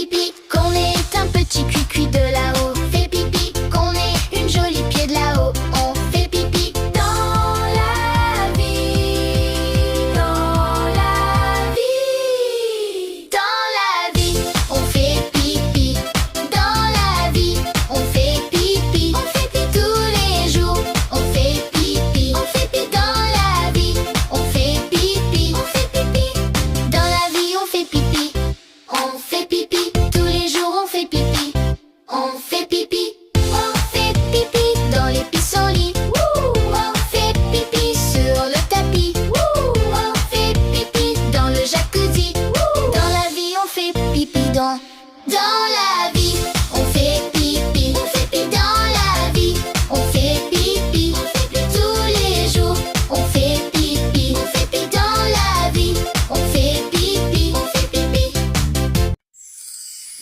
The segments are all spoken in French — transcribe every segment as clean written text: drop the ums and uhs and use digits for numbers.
pipi, qu'on est un petit cuicui de là-haut. Fait pipi, qu'on est une jolie pied de là-haut. On fait pipi dans la vie, dans la vie. Dans la vie, on fait pipi. Dans la vie, on fait pipi. On fait pipi tous les jours. On fait pipi. On fait pipi dans la vie. On fait pipi. On fait pipi. Dans la vie, on fait pipi. On fait pipi tous les jours. On fait pipi. On fait pipi. On fait pipi dans les pissenlits. On fait pipi sur le tapis. On fait pipi dans le jacuzzi. Dans la vie, on fait pipi dans la vie, on fait pipi. On fait pipi dans la vie. On fait pipi. On fait pipi tous les jours. On fait pipi. On fait pipi dans la vie. On fait pipi. On fait pipi.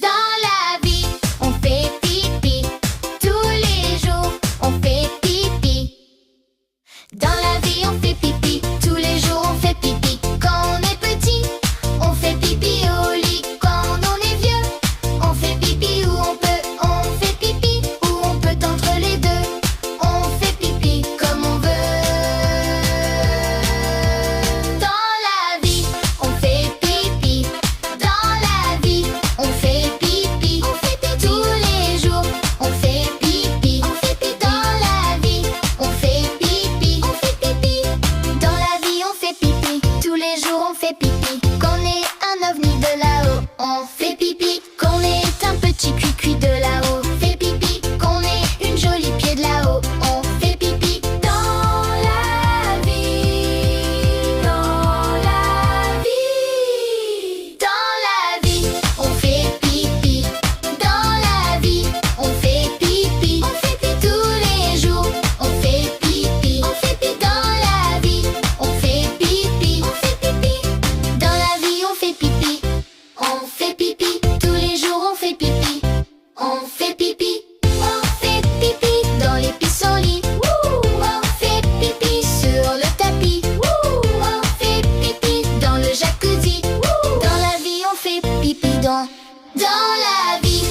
Dans la vie, on fait pipi. Tous les jours, on fait pipi. Dans la vie, on fait pipi. Tous les jours, on fait pipi. Quand on est petit, on fait pipi au lit. Quand on est vieux, on fait pipi où on peut. On fait pipi où on peut entre les deux. On fait pipi comme on veut. Dans la vie, on fait pipi. Dans la vie, on fait pipi. On fait pipi tous les jours. On fait pipi. On fait pipi dans la vie. On fait pipi. On fait pipi. Dans la vie, on fait pipi. Tous les jours, on fait pipi. Qu'on est un ovni de là-haut. On fait pipi. Qu'on est un petit cuicui de là-haut. Fait pipi. Qu'on est une jolie pied de là-haut. On fait pipi dans la vie. Dans la vie. Dans la vie, on fait pipi. Dans la vie, on fait pipi. On fait pipi tous les jours. On fait pipi. On fait pipi dans la vie. On fait pipi. On fait pipi. Dans la vie, on fait pipi. On fait pipi tous les jours. On fait pipi. On fait pipi. On fait pipi dans les pissenlits. On fait pipi sur le tapis. On fait pipi dans le jacuzzi. Dans la vie, on fait pipi dans la vie.